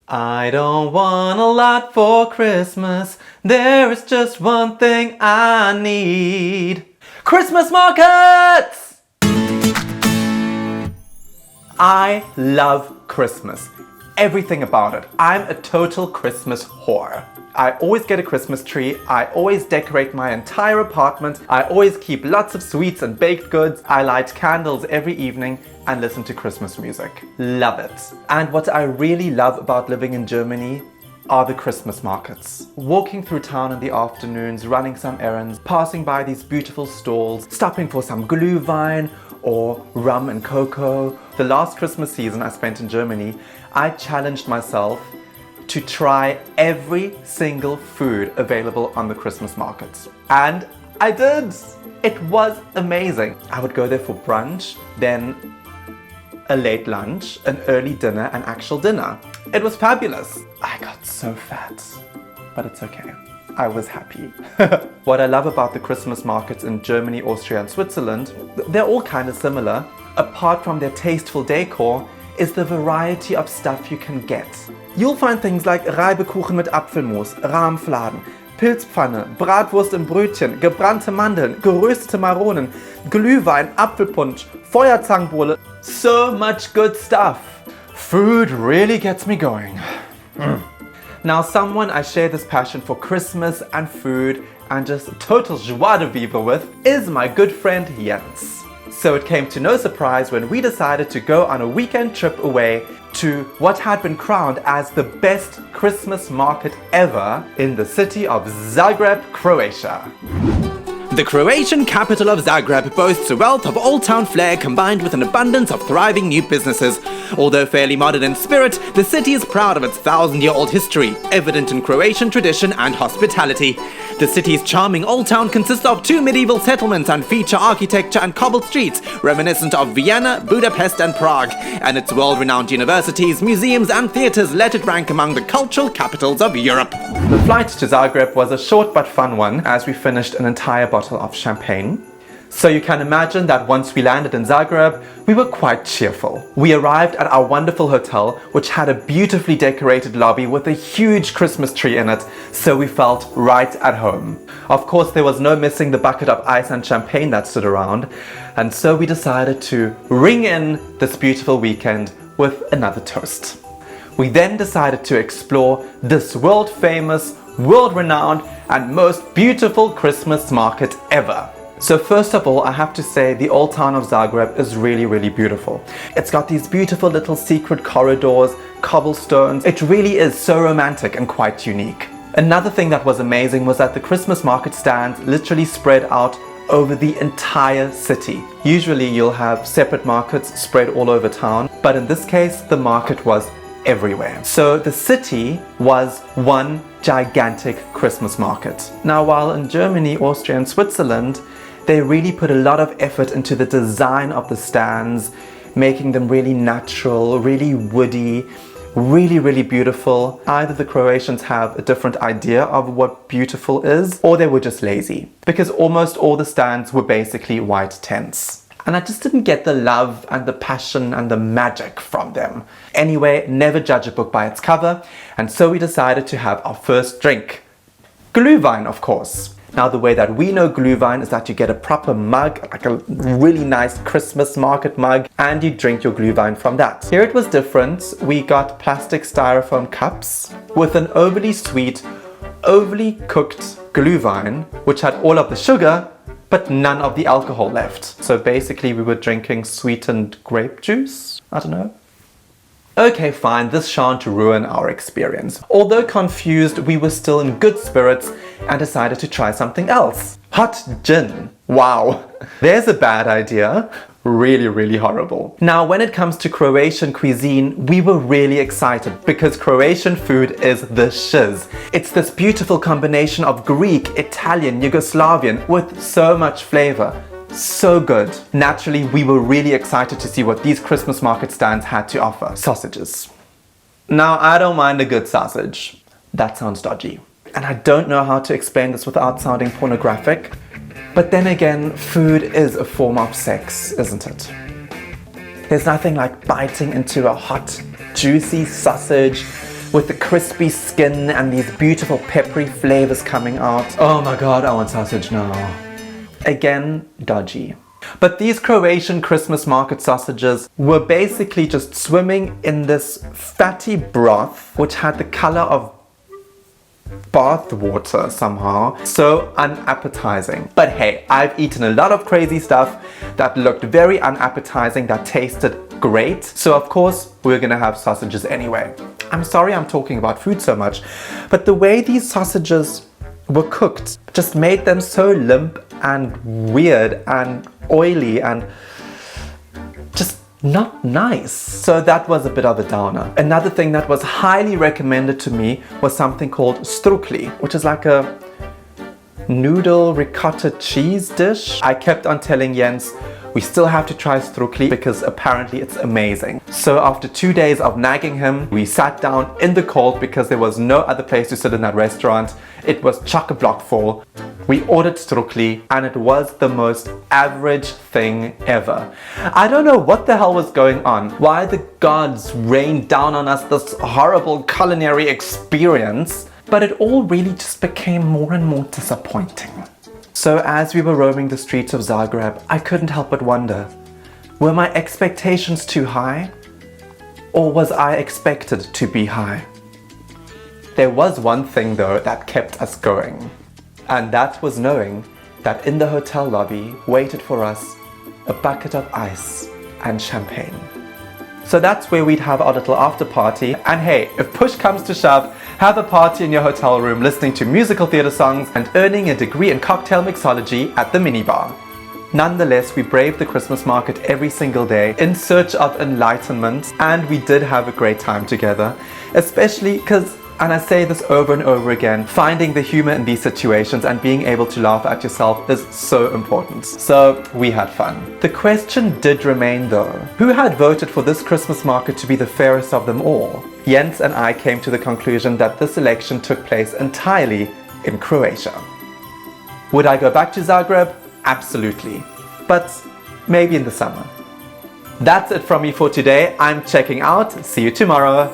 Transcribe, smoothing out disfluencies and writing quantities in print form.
I don't want a lot for Christmas. There is just one thing I need. Christmas markets! I love Christmas. Everything about it. I'm a total Christmas whore. I always get a Christmas tree, I always decorate my entire apartment, I always keep lots of sweets and baked goods, I light candles every evening and listen to Christmas music. Love it. And what I really love about living in Germany are the Christmas markets. Walking through town in the afternoons, running some errands, passing by these beautiful stalls, stopping for some Glühwein or rum and cocoa. The last Christmas season I spent in Germany, I challenged myself to try every single food available on the Christmas markets. And I did! It was amazing. I would go there for brunch, then a late lunch, an early dinner, and actual dinner. It was fabulous. I got so fat, but it's okay. I was happy. What I love about the Christmas markets in Germany, Austria, and Switzerland, they're all kind of similar. Apart from their tasteful decor, is the variety of stuff you can get. You'll find things like Reibekuchen mit Apfelmus, Rahmfladen, Pilzpfanne, Bratwurst im Brötchen, gebrannte Mandeln, geröstete Maronen, Glühwein, Apfelpunsch, Feuerzangenbowle. So much good stuff. Food really gets me going. Now, someone I share this passion for Christmas and food and just total joie de vivre with is my good friend Jens. So it came to no surprise when we decided to go on a weekend trip away to what had been crowned as the best Christmas market ever in the city of Zagreb, Croatia. The Croatian capital of Zagreb boasts a wealth of old-town flair combined with an abundance of thriving new businesses. Although fairly modern in spirit, the city is proud of its 1,000-year-old history, evident in Croatian tradition and hospitality. The city's charming old town consists of 2 medieval settlements and feature architecture and cobbled streets reminiscent of Vienna, Budapest and Prague, and its world-renowned universities, museums and theatres let it rank among the cultural capitals of Europe. The flight to Zagreb was a short but fun one as we finished an entire bottle of champagne. So you can imagine that once we landed in Zagreb, we were quite cheerful. We arrived at our wonderful hotel, which had a beautifully decorated lobby with a huge Christmas tree in it, so we felt right at home. Of course, there was no missing the bucket of ice and champagne that stood around, and so we decided to ring in this beautiful weekend with another toast. We then decided to explore this world-famous, world-renowned, and most beautiful Christmas market ever. So first of all, I have to say the old town of Zagreb is really beautiful. It's got these beautiful little secret corridors, cobblestones. It really is so romantic and quite unique. Another thing that was amazing was that the Christmas market stands literally spread out over the entire city. Usually you'll have separate markets spread all over town, but in this case the market was everywhere. So the city was one gigantic Christmas market. Now, while in Germany, Austria and Switzerland, they really put a lot of effort into the design of the stands, making them really natural, really woody, really beautiful. Either the Croatians have a different idea of what beautiful is, or they were just lazy, because almost all the stands were basically white tents. And I just didn't get the love and the passion and the magic from them. Anyway, never judge a book by its cover, and so we decided to have our first drink. Glühwein, of course. Now, the way that we know Glühwein is that you get a proper mug, like a really nice Christmas market mug, and you drink your Glühwein from that. Here it was different. We got plastic styrofoam cups with an overly sweet, overly cooked Glühwein, which had all of the sugar, but none of the alcohol left. So basically we were drinking sweetened grape juice? I don't know. Okay, fine, this shan't ruin our experience. Although confused, we were still in good spirits and decided to try something else. Hot gin. Wow, there's a bad idea. Really horrible. Now, when it comes to Croatian cuisine, we were really excited because Croatian food is the shiz. It's this beautiful combination of Greek, Italian, Yugoslavian with so much flavor. So good. Naturally, we were really excited to see what these Christmas market stands had to offer. Sausages. Now, I don't mind a good sausage. That sounds dodgy. And I don't know how to explain this without sounding pornographic. But then again, food is a form of sex, isn't it? There's nothing like biting into a hot, juicy sausage, with the crispy skin and these beautiful peppery flavors coming out. Oh my god, I want sausage now. Again, dodgy. But these Croatian Christmas market sausages were basically just swimming in this fatty broth which had the color of bath water somehow. So unappetizing. But hey, I've eaten a lot of crazy stuff that looked very unappetizing, that tasted great. So of course we're gonna have sausages anyway. I'm sorry I'm talking about food so much, but the way these sausages were cooked just made them so limp and weird and oily and just not nice. So that was a bit of a downer. Another thing that was highly recommended to me was something called strukli, which is like a noodle ricotta cheese dish. I kept on telling Jens we still have to try strukli because apparently it's amazing. So after 2 days of nagging him, we sat down in the cold because there was no other place to sit in that restaurant. It was chock-a-block full. We ordered strukli and it was the most average thing ever. I don't know what the hell was going on. Why the gods rained down on us this horrible culinary experience. But it all really just became more and more disappointing. So as we were roaming the streets of Zagreb, I couldn't help but wonder, were my expectations too high? Or was I expected to be high? There was one thing though that kept us going. And that was knowing that in the hotel lobby waited for us a bucket of ice and champagne. So that's where we'd have our little after party. And hey, if push comes to shove, have a party in your hotel room listening to musical theatre songs and earning a degree in cocktail mixology at the minibar. Nonetheless, we braved the Christmas market every single day in search of enlightenment, and we did have a great time together, especially because, and I say this over and over again, finding the humor in these situations and being able to laugh at yourself is so important. So we had fun. The question did remain though, who had voted for this Christmas market to be the fairest of them all? Jens and I came to the conclusion that this election took place entirely in Croatia. Would I go back to Zagreb? Absolutely. But maybe in the summer. That's it from me for today. I'm checking out. See you tomorrow.